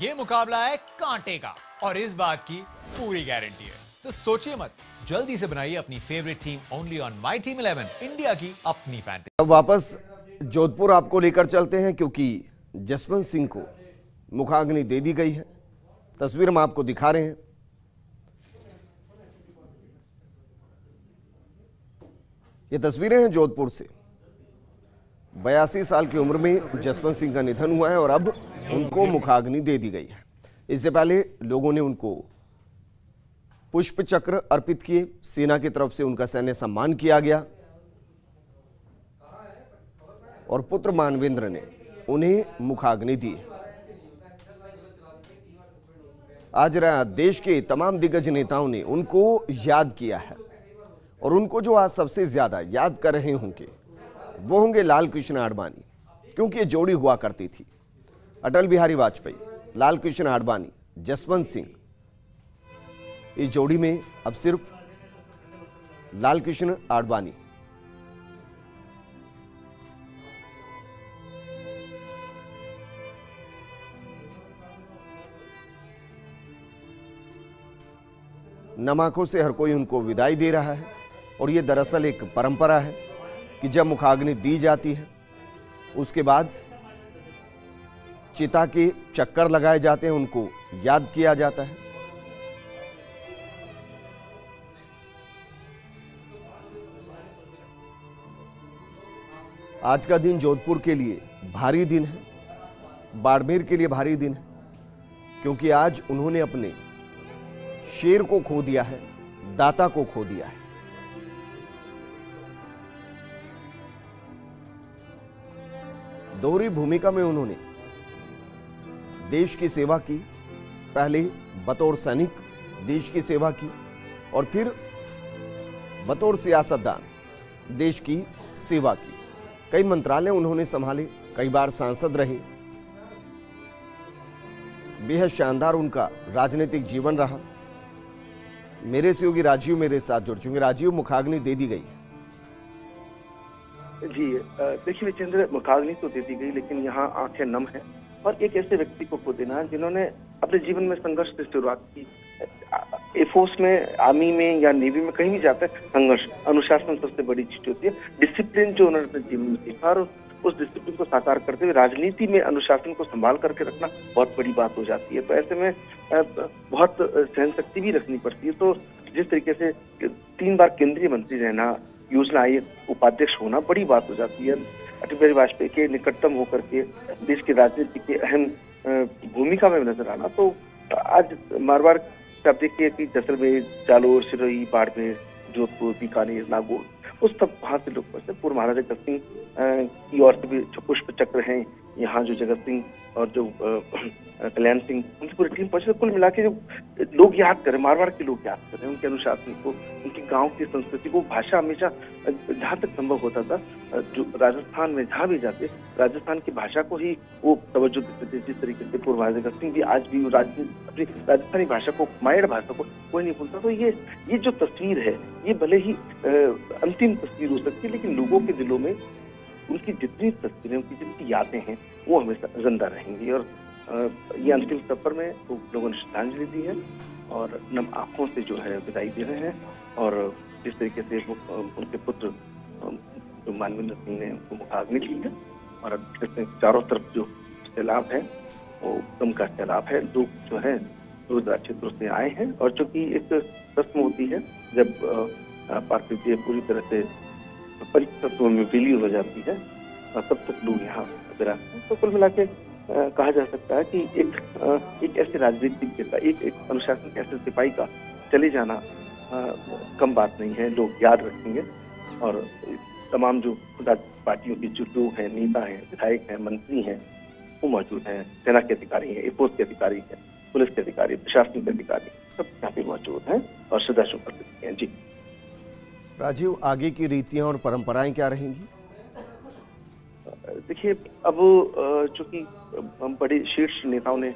ये मुकाबला है कांटे का और इस बात की पूरी गारंटी है। तो सोचिए मत, जल्दी से बनाइए अपनी favourite team only on my team 11, India की अपनी फैंटेसी। अब वापस जोधपुर आपको लेकर चलते हैं क्योंकि जसवंत सिंह को मुखाग्नि दे दी गई है। तस्वीर हम आपको दिखा रहे हैं। ये तस्वीरें हैं जोधपुर से। 82 साल की उम्र में जसवंत सिंह का निधन हुआ है और अब उनको मुखाग्नि दे दी गई है। इससे पहले लोगों ने उनको पुष्प चक्र अर्पित किए, सेना की तरफ से उनका सैन्य सम्मान किया गया और पुत्र मानवेंद्र ने उन्हें मुखाग्नि दी। आज देश के तमाम दिग्गज नेताओं ने उनको याद किया है और उनको जो आज सबसे ज्यादा याद कर रहे होंगे वो होंगे लाल कृष्ण आडवाणी, क्योंकि ये जोड़ी हुआ करती थी। अटल बिहारी वाजपेयी, लाल कृष्ण आडवाणी, जसवंत सिंह। इस जोड़ी में अब सिर्फ लाल कृष्ण आडवाणी। नम आंखों से हर कोई उनको विदाई दे रहा है और ये दरअसल एक परंपरा है कि जब मुखाग्नि दी जाती है उसके बाद चिता के चक्कर लगाए जाते हैं, उनको याद किया जाता है। आज का दिन जोधपुर के लिए भारी दिन है, बाड़मेर के लिए भारी दिन है, क्योंकि आज उन्होंने अपने शेर को खो दिया है, दाता को खो दिया है। दोहरी भूमिका में उन्होंने देश की सेवा की। पहले बतौर सैनिक देश की सेवा की और फिर बतौर सियासतदान देश की सेवा की। कई मंत्रालय उन्होंने संभाले, कई बार सांसद रहे। बेहद शानदार उनका राजनीतिक जीवन रहा। मेरे सहयोगी राजीव मेरे साथ जुड़ चुके। राजीव, मुखाग्नि दे दी गई जी। देखिए विजेंद्र, मुखाग्नि तो दे दी गई, लेकिन यहाँ आंखें नम है और एक ऐसे व्यक्ति को खो देना जिन्होंने अपने जीवन में संघर्ष की शुरुआत की। एयरफोर्स में, आर्मी में या नेवी में कहीं भी जाते हैं, संघर्ष, अनुशासन सबसे बड़ी चीज होती है। डिसिप्लिन जो उन्होंने अपने जीवन में सीखा और उस डिसिप्लिन को साकार करते हुए राजनीति में अनुशासन को संभाल करके रखना बहुत बड़ी बात हो जाती है। तो ऐसे में बहुत सहन शक्ति भी रखनी पड़ती है। तो जिस तरीके से 3 बार केंद्रीय मंत्री रहना, योजना आयोग उपाध्यक्ष होना बड़ी बात हो जाती है। अटल बिहारी वाजपेयी के निकटतम होकर के देश की राजनीति के अहम भूमिका में नजर आना। तो आज मारवाड़ आप देखिए कि जैसलमेर, जालोर, सिरोही, बाड़मेर, जोधपुर, बीकानेर, नागौर, उस सब वहां से लोग पहुंचे। पूर्व महाराजा जगत सिंह की ओर से भी जो पुष्प चक्र हैं, यहाँ जो जगत सिंह और जो कल्याण सिंह, उनकी पूरी टीम पहुंचे। कुल मिला के जो लोग याद करें, मारवाड़ के लोग याद करें उनके अनुशासन को, उनकी गांव की संस्कृति को। भाषा हमेशा जहां तक संभव होता था, जो राजस्थान में जहां भी जाते, राजस्थान की भाषा को ही वो तवज्जो देते थे। जिस तरीके से पूर्व महाराजा जगत सिंह भी आज भी अपनी राजस्थानी भाषा को, मायड़ भाषा को कोई नहीं भूलता। तो ये जो तस्वीर है, ये भले ही अंतिम तस्वीर हो सकती है, लेकिन लोगों के दिलों में उनकी जितनी तस्वीरें, उनकी जितनी यादें हैं, वो हमेशा जिंदा रहेंगी। और ये अंतिम सफर में तो लोगों ने श्रद्धांजलि दी है और नम आंखों से जो है विदाई दे रहे हैं। और जिस तरीके से वो उनके पुत्र जो मानवेंद्र सिंह ने उनको मुखाग्नि की है और चारों तरफ जो सैलाब है वो दम का सैलाब है। लोग जो है दूर क्षेत्रों से आए हैं और चूंकि एक रस्म होती है जब पार्थिव देह पूरी तरह से परितत्व में विलीन हो जाती है और तब तक लोग यहाँ विराजते हैं। तो कुल मिला के कहा जा सकता है कि एक ऐसे राजनीतिक नेता, एक अनुशासन के ऐसे सिपाही का चले जाना कम बात नहीं है। लोग याद रखेंगे और तमाम जो पार्टियों के जो लोग हैं, नेता हैं, विधायक हैं, मंत्री हैं, वो मौजूद हैं। सेना के अधिकारी हैं, एयरफोर्स के अधिकारी हैं, पुलिस के अधिकारी, प्रशासनिक अधिकारी, सब यहाँ पे मौजूद हैं और श्रद्धासुमन करते हैं। जी राजीव, आगे की रीतियां और परंपराएं क्या रहेंगी? देखिए, अब चूंकि बड़े शीर्ष नेताओं ने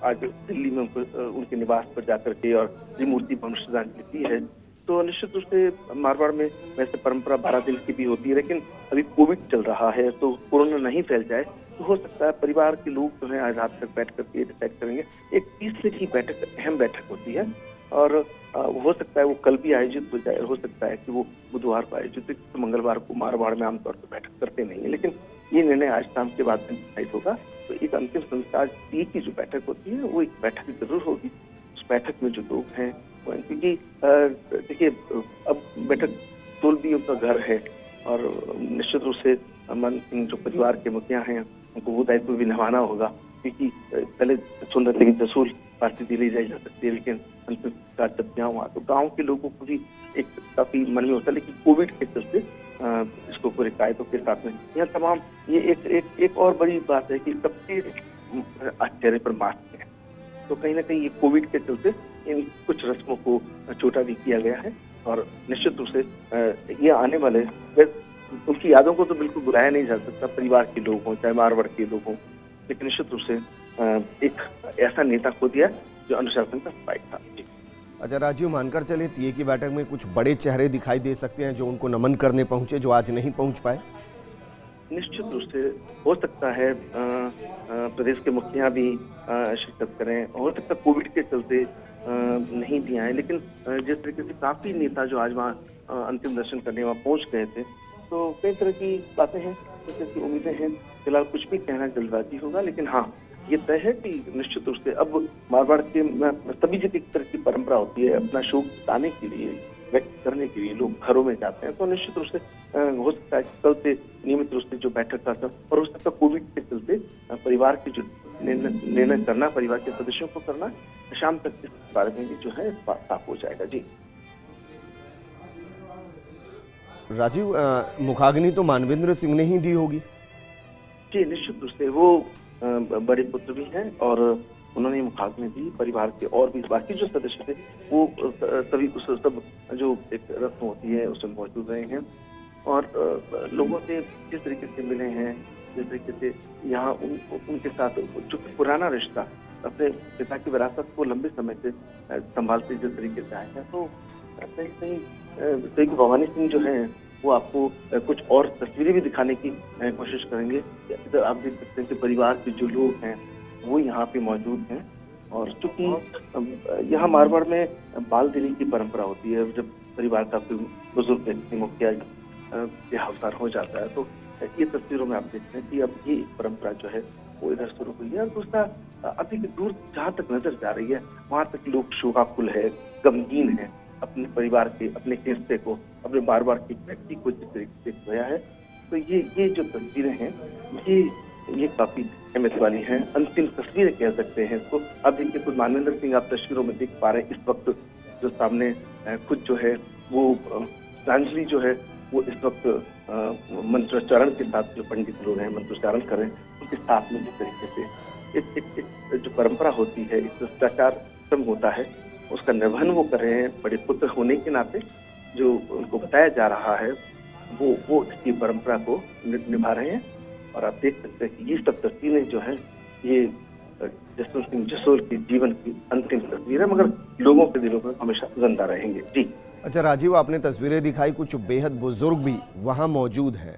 आज दिल्ली में उनके निवास पर जाकर के और त्रिमूर्ति भवन श्रद्धांजलि दी है, तो निश्चित रूप से मारवाड़ में वैसे परंपरा 12 दिन की भी होती है, लेकिन अभी कोविड चल रहा है तो कोरोना नहीं फैल जाए तो हो सकता है परिवार के लोग जो है आज रात तक बैठ करके डिसाइड करेंगे। एक तीसरे की बैठक, अहम बैठक होती है, और हो सकता है वो कल भी आयोजित हो जाए, हो सकता है कि वो बुधवार को आयोजित हो, तो मंगलवार को मारवाड़ में आमतौर पर बैठक करते नहीं है, लेकिन ये निर्णय आज शाम के बाद में डिसाइड होगा। तो एक अंतिम संस्कार की जो बैठक होती है वो एक बैठक जरूर होगी। उस बैठक में जो लोग हैं, क्योंकि देखिए अब बैठक टोल भी उनका घर है, और निश्चित रूप से मन सिंह जो परिवार के मुखिया हैं उनको वो दायित्व भी निभाना होगा, क्योंकि पहले सुंदर लेकिन जसूल पार्टी दिलाई जाई जा सकती है, लेकिन अंतिम संस्कार जब यहाँ हुआ तो गाँव के लोगों को भी एक काफी मन में होता है, लेकिन कोविड के चलते इसको पूरे कायदों के साथ में यहाँ तमाम ये एक और बड़ी बात है कि सबके चेहरे पर मास्क है, तो कहीं ना कहीं ये कोविड के चलते इन कुछ रस्मों को छोटा भी किया गया है, और निश्चित रूप से ये आने वाले उनकी यादों को तो बिल्कुल बुलाया नहीं जा सकता, परिवार के लोग हों चाहे मारवाड़ के लोग हों, लेकिन निश्चित रूप से एक ऐसा नेता खो दिया जो अनुशासन का सिपाही था। अच्छा राजीव, मानकर चले तीये की बैठक में कुछ बड़े चेहरे दिखाई दे सकते हैं जो उनको नमन करने पहुंचे, जो आज नहीं पहुंच पाए? निश्चित रूप से हो सकता है प्रदेश के मुखिया भी शिरकत करें, हो सकता है कोविड के चलते नहीं भी आए, लेकिन जिस तरीके से काफी नेता जो आज वहाँ अंतिम दर्शन करने वहाँ पहुंच गए थे, तो कई तरह की बातें हैं, कई तरह की उम्मीदें हैं। फिलहाल कुछ भी कहना जल्दबाजी होगा, लेकिन हाँ ये तय है कि निश्चित रूप से अब मारवाड़ के सभी जगह एक तरह की परंपरा होती है, अपना शोक जताने के लिए, व्यक्त करने के लिए लोग घरों में जाते हैं, तो निश्चित रूप से हो सकता है कल से नियमित रूप से जो बैठक का था, और हो सकता है कोविड के चलते परिवार के जो निर्णय करना, परिवार के सदस्यों को करना, शाम तक इस बारे में भी जो है साफ हो जाएगा। जी राजीव, मुखाग्नि तो मानवेंद्र सिंह ने ही दी होगी? जी निश्चित रूप से वो बड़े पुत्र भी हैं, और उन्होंने मुखाग्नि दी। परिवार के और भी बाकी जो सदस्य थे वो सभी सब जो एक रस्म होती है उसमें मौजूद रहे हैं, और लोगों से जिस तरीके से मिले हैं, जिस तरीके से यहाँ उनके साथ जो पुराना रिश्ता, अपने पिता की विरासत को लंबे समय से संभालते जिस तरीके से आए हैं, तो कहीं भवानी सिंह जो है वो आपको कुछ और तस्वीरें भी दिखाने की कोशिश करेंगे। इधर आप देख सकते हैं कि परिवार के जो लोग हैं वो यहाँ पे मौजूद हैं, और चूंकि यहाँ मारवाड़ में बाल दिली की परंपरा होती है, जब परिवार का कोई बुजुर्ग व्यक्ति मुखिया देहावसान हो जाता है, तो ये तस्वीरों में आप देखते हैं कि अब ये परंपरा जो है वो इधर शुरू हुई है। और दूसरा, अभी दूर जहाँ तक नजर जा रही है वहाँ तक लोग शोकाकुल है, गमगीन है, अपने परिवार के, अपने हिस्से को, अपने मारवाड़ के व्यक्ति को जिस तरीके से खोया है, तो ये जो तस्वीरें हैं ये काफी अहमियत वाली हैं, अंतिम तस्वीरें कह सकते हैं इसको। अब देखिए कुछ मानवेंद्र सिंह आप तस्वीरों में देख पा रहे हैं, इस वक्त जो सामने खुद जो है वो श्रद्धांजलि जो है वो इस वक्त मंत्रोच्चारण के साथ जो पंडित लोग हैं मंत्रोच्चारण कर रहे हैं, उनके साथ में जिस तरीके से एक जो परंपरा होती है, एक शिष्टाचार होता है, उसका निर्वहन वो कर रहे हैं। बड़े पुत्र होने के नाते जो उनको बताया जा रहा है वो इसकी परंपरा को निभा रहे हैं, और आप देख सकते हैं कि ये सब तस्वीरें जो है ये जसवंत सिंह जसोल के जीवन की अंतिम तस्वीर है, मगर लोगों के दिलों में हमेशा जिंदा रहेंगे। जी अच्छा राजीव, आपने तस्वीरें दिखाई, कुछ बेहद बुजुर्ग भी वहाँ मौजूद हैं,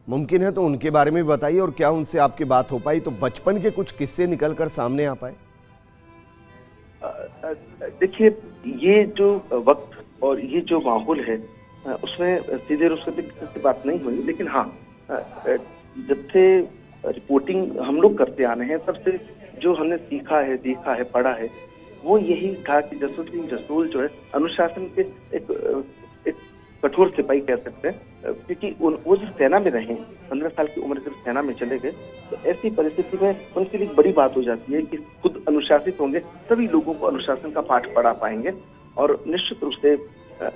मुमकिन है तो उनके बारे में बताइए, और क्या उनसे आपकी बात हो पाई, तो बचपन के कुछ किस्से निकल कर सामने आ पाए? देखिए ये जो वक्त और ये जो माहौल है उसमें सीधे रूप से किसी बात नहीं हुई, लेकिन हाँ जब से रिपोर्टिंग हम लोग करते आने हैं तब से जो हमने सीखा है, देखा है, पढ़ा है, वो यही था कि जसवंत सिंह जसोल जो है अनुशासन के एक कठोर सिपाही कह सकते हैं, क्योंकि वो जो सेना में रहे, 15 साल की उम्र जब सेना में चले गए, तो ऐसी परिस्थिति में उनके लिए बड़ी बात हो जाती है कि खुद अनुशासित होंगे, सभी लोगों को अनुशासन का पाठ पढ़ा पाएंगे, और निश्चित रूप से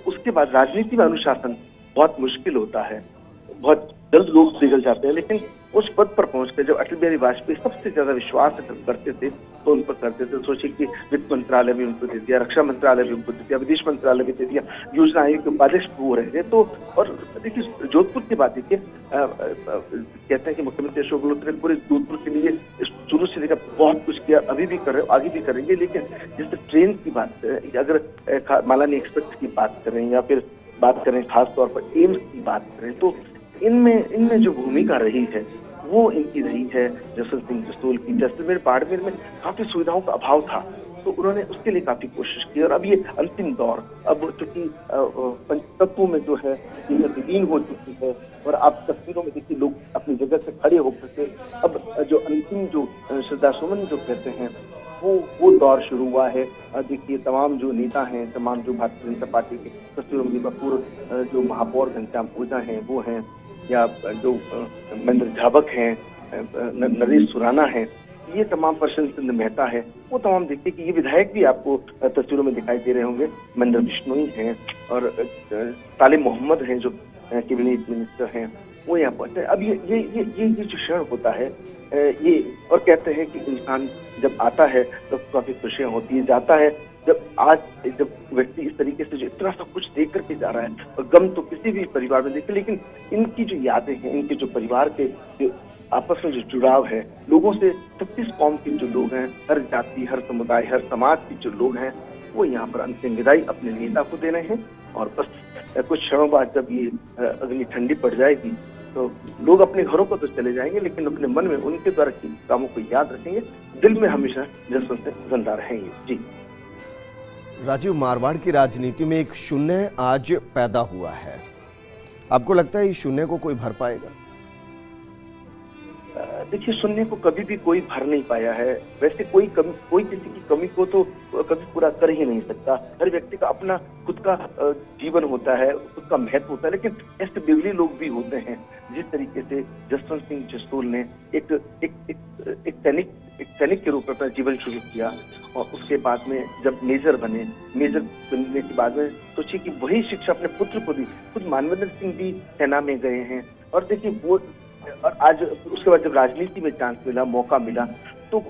उसके बाद राजनीति में अनुशासन बहुत मुश्किल होता है, बहुत जल्द लोग पिघल जाते हैं, लेकिन उस पद पर पहुंचकर जब अटल बिहारी वाजपेयी सबसे ज्यादा विश्वास करते थे तो उन पर करते थे। सोचिए कि वित्त मंत्रालय भी उनको दे दिया, रक्षा मंत्रालय भी उनको दे दिया, विदेश मंत्रालय भी दे दिया, योजना आयोग के उपाध्यक्ष वो रहे थे। तो और देखिए जोधपुर की बात देखिए, कहते हैं कि मुख्यमंत्री अशोक गहलोत ने पूरे जोधपुर के लिए शुरू से लेकर बहुत कुछ किया, अभी भी कर रहे, आगे भी करेंगे, लेकिन जैसे ट्रेन की बात करें, अगर मालानी एक्सप्रेस की बात करें, या फिर बात करें खास तौर पर एम्स की बात करें, तो इनमें जो भूमिका रही है वो इनकी रही है जसवंत सिंह जसोल की। जैसलमेर बाड़मेर में काफी सुविधाओं का अभाव था, तो उन्होंने उसके लिए काफी कोशिश की। और अब ये अंतिम दौर, अब चूंकि पंचतत्वों में जो है ये विलीन हो चुकी है, और आप तस्वीरों में देखिए लोग अपनी जगह से खड़े होकर के अब जो अंतिम जो श्रद्धा सुमन जो कहते हैं वो दौर शुरू हुआ है। देखिए तमाम जो नेता हैं, तमाम जो भारतीय जनता पार्टी के तस्वीरों में पूर्व जो महापौर घनश्याम ओझा हैं वो हैं, या जो महेंद्र झाबक हैं, नरेश सुराना है, ये तमाम प्रशांत चंद्र मेहता है, वो तमाम देखते कि ये विधायक भी आपको तस्वीरों में दिखाई दे रहे होंगे। महेंद्र बिश्नोई हैं और तालिब मोहम्मद हैं जो कैबिनेट मिनिस्टर हैं, वो यहाँ पहुंचे। अब ये जो क्षण होता है ये, और कहते हैं कि इंसान जब आता है तो काफी खुशियां होती है, जाता है जब व्यक्ति इस तरीके से जो इतना सब कुछ देख करके जा रहा है, और गम तो किसी भी परिवार में देखे, लेकिन इनकी जो यादें हैं, इनके जो परिवार के जो आपस में जो जुड़ाव है लोगों से, 36 कौम के जो लोग हैं, हर जाति, हर समुदाय, हर समाज के जो लोग हैं, वो यहाँ पर अंतिम विदाई अपने नेता को दे रहे हैं। और बस कुछ क्षणों बाद जब ये अग्नि ठंडी पड़ जाएगी तो लोग अपने घरों को तो चले जाएंगे, लेकिन अपने मन में उनके द्वारा किए कामों को याद रखेंगे, दिल में हमेशा जसवंत सिंह जिंदा रहेंगे। जी राजीव, मारवाड़ की राजनीति में एक शून्य आज पैदा हुआ है, आपको लगता है इस शून्य को कोई भर पाएगा? देखिए, शून्य को कभी भी कोई भर नहीं पाया है। वैसे कोई किसी की कमी को तो कभी पूरा कर ही नहीं सकता। हर व्यक्ति का अपना खुद का जीवन होता है, खुद का महत्व होता है, लेकिन ऐसे बिगड़े लोग भी होते हैं। जिस तरीके से जसवंत सिंह जसोल ने एक सैनिक के रूप में अपना जीवन शुरू किया, और उसके बाद में जब मेजर बनने के बाद में सोचिए कि वही शिक्षा अपने पुत्र को दी। खुद मानवेंद्र सिंह भी सेना में गए हैं, और देखिए वो, और आज उसके बाद जब राजनीति में चांस मिला, मौका मिला, तो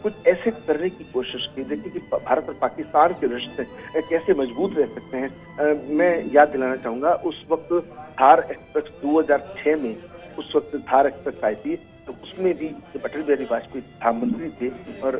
कुछ ऐसे करने की कोशिश की। देखिए कि भारत और पाकिस्तान के रिश्ते कैसे मजबूत रह सकते हैं। मैं याद दिलाना चाहूंगा, उस वक्त थार एक्सप्रेस 2006 में, उस वक्त थार एक्सप्रेस आई थी, तो उसमें भी अटल बिहारी वाजपेयी प्रधानमंत्री थे, और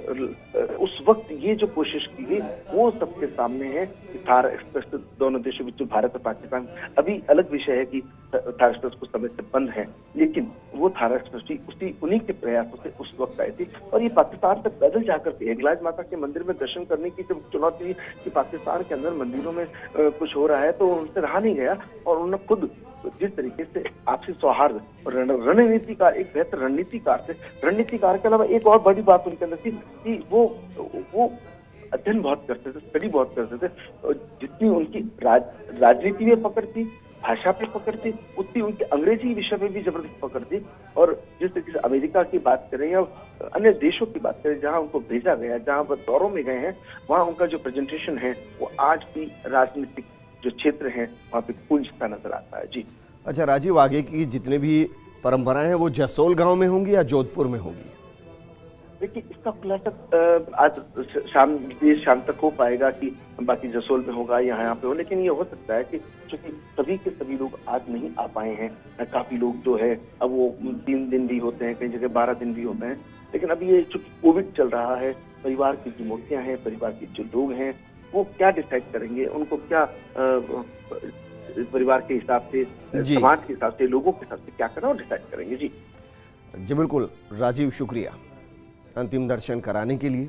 उस वक्त ये जो कोशिश की गई वो सबके सामने है कि थार एक्सप्रेस दोनों देशों में, भारत और पाकिस्तान, अभी अलग विषय है कि थार एक्सप्रेस कुछ समय से बंद है, लेकिन वो थार एक्सप्रेस भी उन्हीं के प्रयासों से उस वक्त आई थी। और ये पाकिस्तान तक पैदल जाकर के हिंगलाज माता के मंदिर में दर्शन करने की जब चुनौती कि पाकिस्तान के अंदर मंदिरों में कुछ हो रहा है, तो उनसे रहा नहीं गया, और उन्होंने खुद जिस तरीके से आपसी सौहार्द और रणनीतिकार, एक बेहतर रणनीतिकार के अलावा एक और बड़ी बात उनके अंदर थी कि वो अध्ययन बहुत करते थे, स्टडी बहुत करते थे। जितनी उनकी राजनीति में पकड़ थी, भाषा पे पकड़ थी, उतनी उनकी अंग्रेजी विषय में भी जबरदस्त पकड़ थी। और जिस तरीके से अमेरिका की बात करें या अन्य देशों की बात करें जहां उनको भेजा गया, जहां वो दौरों में गए हैं, वहां उनका जो प्रेजेंटेशन है वो आज भी राजनीतिक जो क्षेत्र है वहाँ पे पूंजता नजर आता है। जी अच्छा राजीव, आगे की जितने भी परंपराएं हैं वो जसोल गांव में होंगी या जोधपुर में होंगी? देखिए, इसका खुलासा आज शाम तक हो पाएगा कि बाकी जसोल में होगा या यहाँ पे हो, लेकिन ये हो सकता है कि क्योंकि सभी के सभी लोग आज नहीं आ पाए हैं। काफी लोग जो है अब वो 3 दिन भी होते हैं, कई जगह 12 दिन भी होते हैं, लेकिन अभी ये चूंकि कोविड चल रहा है, परिवार की जो मूर्तियां हैं, परिवार के जो लोग हैं, वो क्या डिसाइड करेंगे, उनको क्या परिवार के हिसाब से, समाज के हिसाब से, लोगों के हिसाब से क्या करना, वो डिसाइड करेंगे। जी बिल्कुल राजीव, शुक्रिया अंतिम दर्शन कराने के लिए।